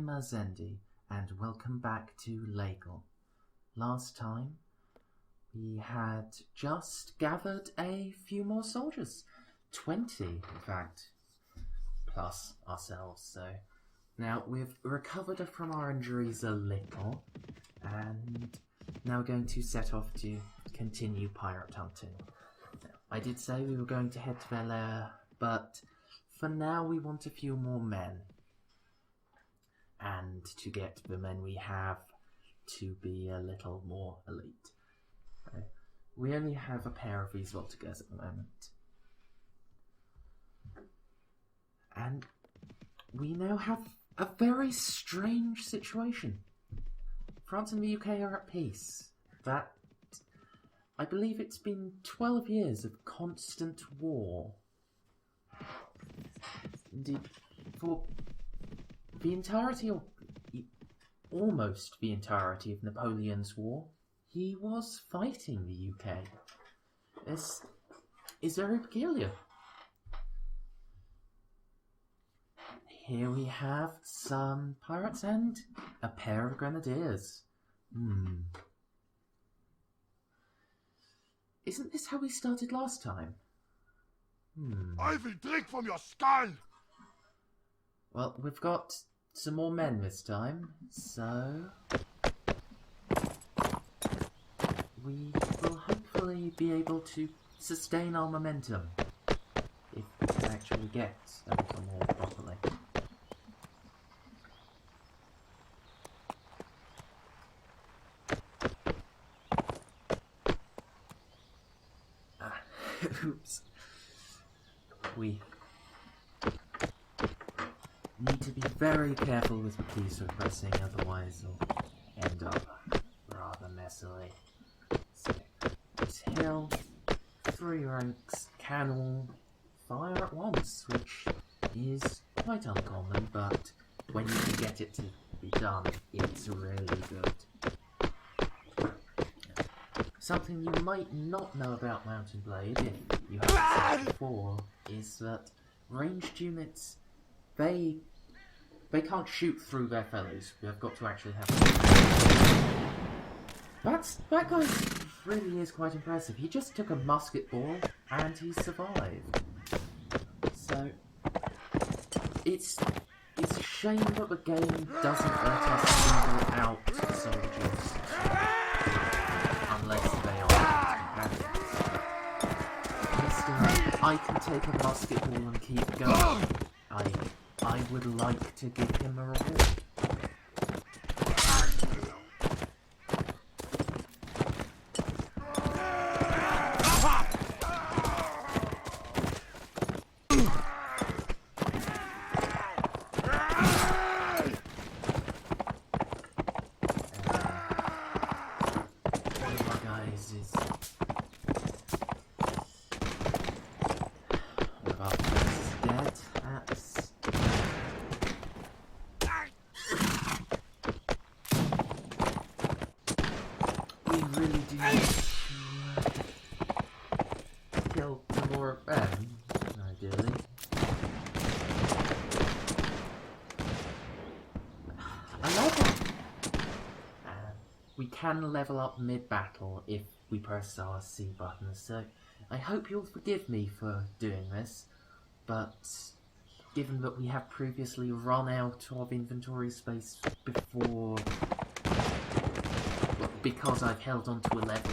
I'm Merzendi, and welcome back to Legal. Last time, we had just gathered a few more soldiers. 20, in fact, plus ourselves, so... Now, we've recovered from our injuries a little, and now we're going to set off to continue pirate hunting. Now, I did say we were going to head to their lair, but for now we want a few more men. And to get the men we have to be a little more elite. We only have a pair of these voltigeurs at the moment. And we now have a very strange situation. France and the UK are at peace. I believe it's been 12 years of constant war. Indeed, for the entirety, or almost the entirety of Napoleon's war, he was fighting the UK. This is very peculiar. Here we have some pirates and a pair of grenadiers. Isn't this how we started last time? I will drink from your skull! Well, we've got some more men this time, so... we will hopefully be able to sustain our momentum, if we can actually get a little more properly. Oops. We need to be very careful with the keys for pressing, otherwise it'll end up rather messily. So, this hill, 3 ranks, can all fire at once, which is quite uncommon, but when you can get it to be done, it's really good. Something you might not know about Mountain Blade, if you haven't seen it before, is that ranged units, they can't shoot through their fellows. You've got to actually have... That guy really is quite impressive. He just took a musket ball and he survived. So, it's a shame that the game doesn't let us single out soldiers. Unless they are companions. I can take a musket ball and keep going. I would like to give him a reward. Kill some more of them, ideally. I like it. We can level up mid-battle if we press our C button, so I hope you'll forgive me for doing this, but given that we have previously run out of inventory space before, because I've held on to a level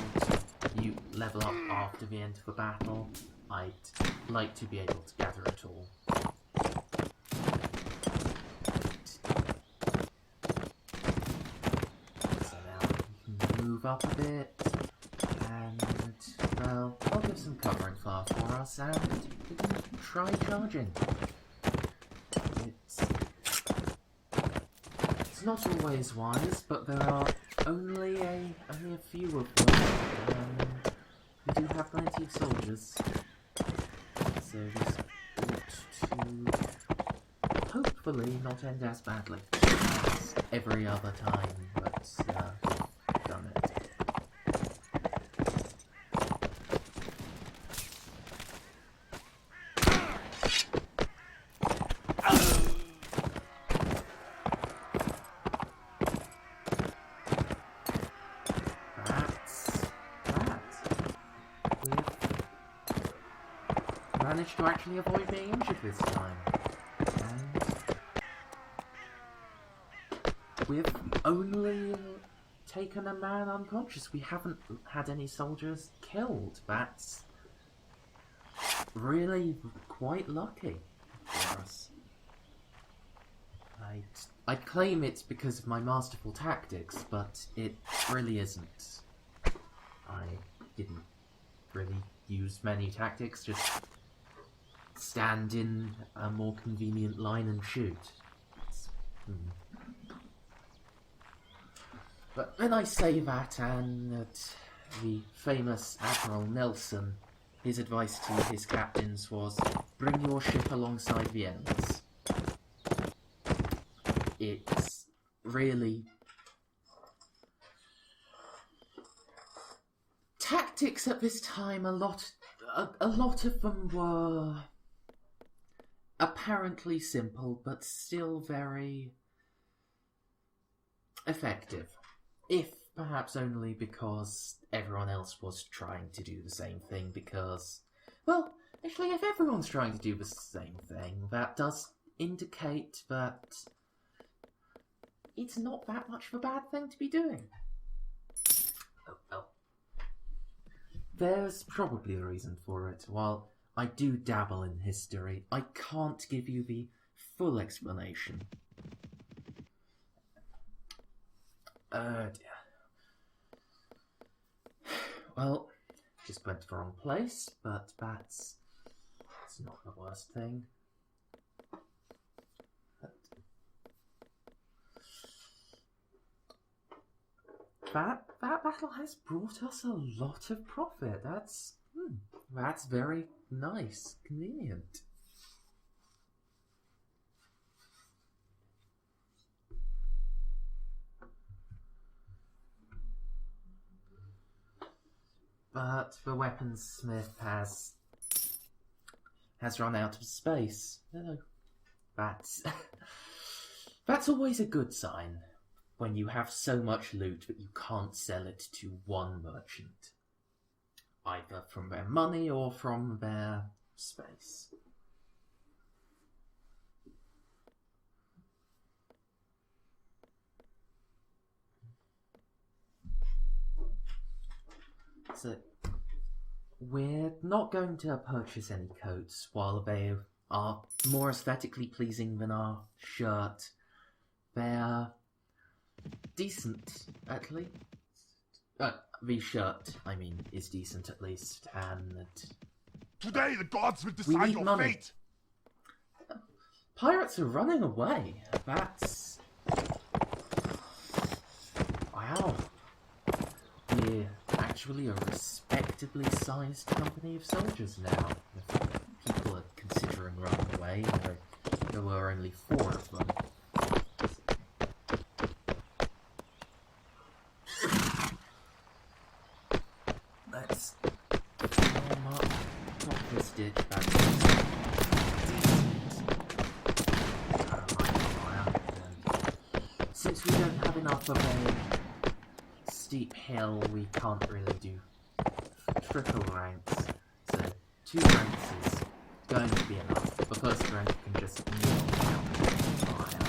you level up after the end of the battle, I'd like to be able to gather it all. So now we can move up a bit, and, well, I'll give some covering fire for us, and we can try charging. It's not always wise, but there are only a few of them, and we do have plenty of soldiers, so this ought to hopefully not end as badly as every other time that we've done it. managed to actually avoid being injured this time. And we've only taken a man unconscious. We haven't had any soldiers killed. That's really quite lucky for us. I'd claim it's because of my masterful tactics, but it really isn't. I didn't really use many tactics, just stand in a more convenient line and shoot. But when I say that, and that the famous Admiral Nelson, his advice to his captains was, bring your ship alongside the enemy's. It's really... Tactics at this time, a lot of them were apparently simple, but still very effective. If perhaps only because everyone else was trying to do the same thing, because, well, actually if everyone's trying to do the same thing, that does indicate that it's not that much of a bad thing to be doing. Oh, well. There's probably a reason for it. While I do dabble in history, I can't give you the full explanation. Dear. Well, just went to the wrong place, but that's not the worst thing. That battle has brought us a lot of profit. That's very nice, convenient. But the weaponsmith has run out of space. That's always a good sign. When you have so much loot that you can't sell it to one merchant, either from their money or from their space. So, we're not going to purchase any coats while they are more aesthetically pleasing than our shirt. They're decent, at least. The shirt, I mean, is decent at least, and... Today the gods will decide your money. fate! Pirates are running away. That's... Wow. We're actually a respectably sized company of soldiers now. If people are considering running away, there were only 4 of them. Let's warm up, drop this ditch back to since we don't have enough of a steep hill, we can't really do triple ranks, so 2 ranks is going to be enough. The first rank can just kneel down and fire.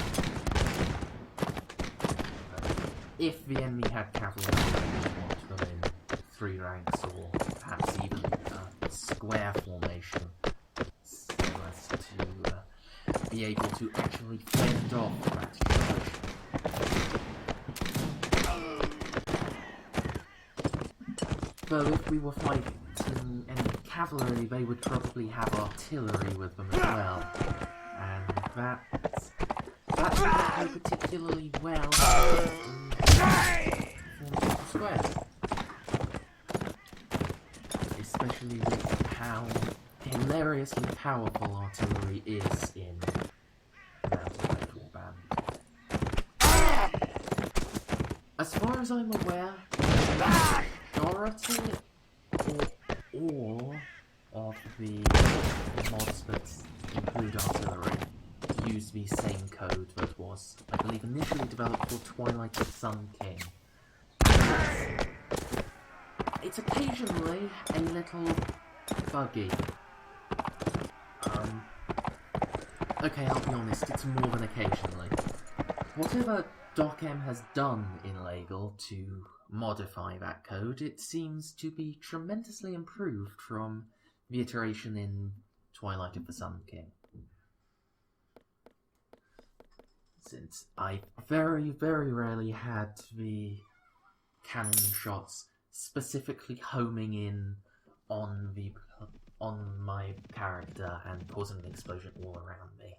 If the enemy had cavalry, we would want them in 3 ranks, or perhaps even a square formation, so as to be able to actually fend off that charge. Though if we were fighting any cavalry, they would probably have artillery with them as well, and that would not go particularly well in square. Especially with how hilariously powerful artillery is in Mountain Rifle Band. As far as I'm aware, majority or of the mods that include artillery use the same code that was, I believe, initially developed for Twilight of Sun King. It's occasionally a little buggy, Okay, I'll be honest, it's more than occasionally. Whatever DocM has done in Legal to modify that code, it seems to be tremendously improved from the iteration in Twilight of the Sun King. Since I very, very rarely had the cannon shots specifically homing in on my character and causing an explosion all around me.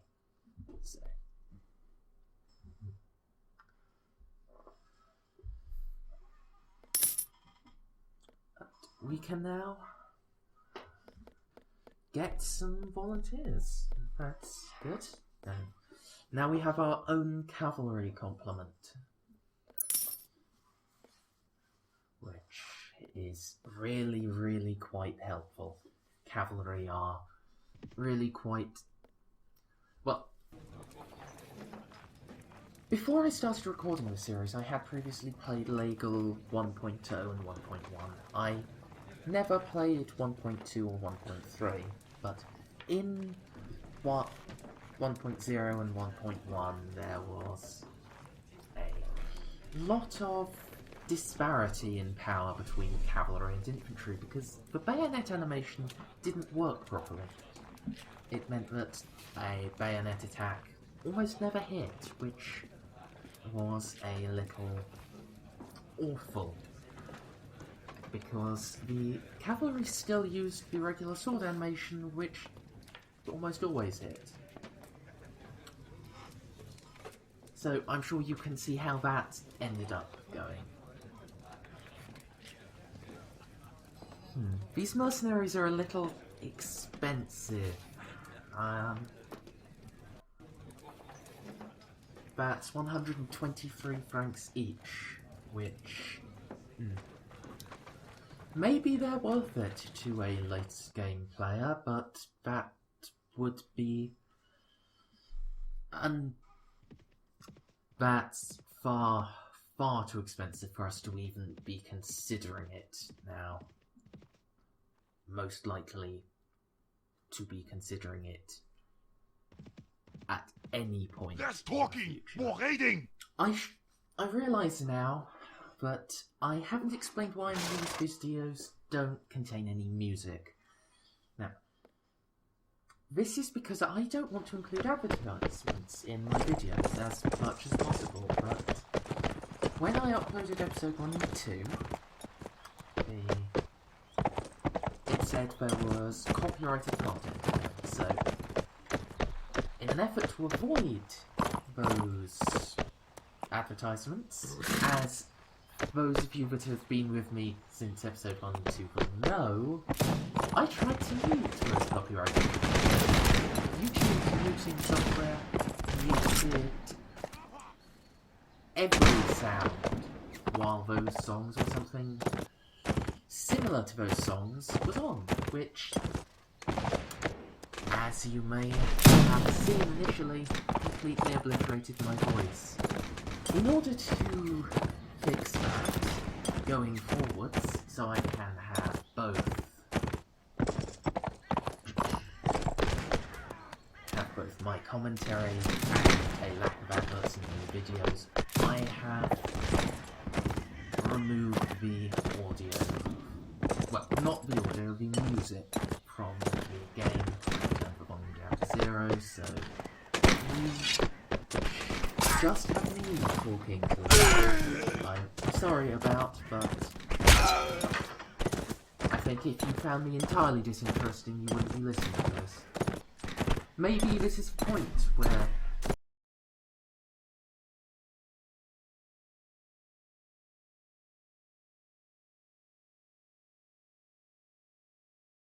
So. We can now get some volunteers. That's good. Now we have our own cavalry complement, which is really, really quite helpful. Cavalry are really quite... Well, before I started recording the series, I had previously played Legal 1.0 and 1.1. I never played 1.2 or 1.3, but in 1.0 and 1.1 there was a lot of disparity in power between cavalry and infantry because the bayonet animation didn't work properly. It meant that a bayonet attack almost never hit, which was a little awful, because the cavalry still used the regular sword animation, which almost always hit. So I'm sure you can see how that ended up going. These mercenaries are a little expensive. That's 123 francs each, which... maybe they're worth it to a late game player, but that would be... that's far, far too expensive for us to even be considering it now. Most likely to be considering it at any point. Less talking, more reading. I realise now, but I haven't explained why these videos don't contain any music. Now, this is because I don't want to include advertisements in my videos as much as possible, but when I uploaded episode 1 and 2, it said there was copyrighted content, so in an effort to avoid those advertisements, as those of you that have been with me since episode 1 and 2 will know, I tried to mute those copyrighted YouTube muting software muted every sound while those songs or something similar to those songs was on, which, as you may have seen initially, completely obliterated my voice. In order to fix that going forwards, so I can have both my commentary and a lack of adverts in the videos, I have removed the audio. Well, not the audio, the music from the game. Turned the volume down to 0, so you just have me talking to them. I'm sorry about, but I think if you found me entirely disinteresting, you wouldn't be listening to this. Maybe this is the point where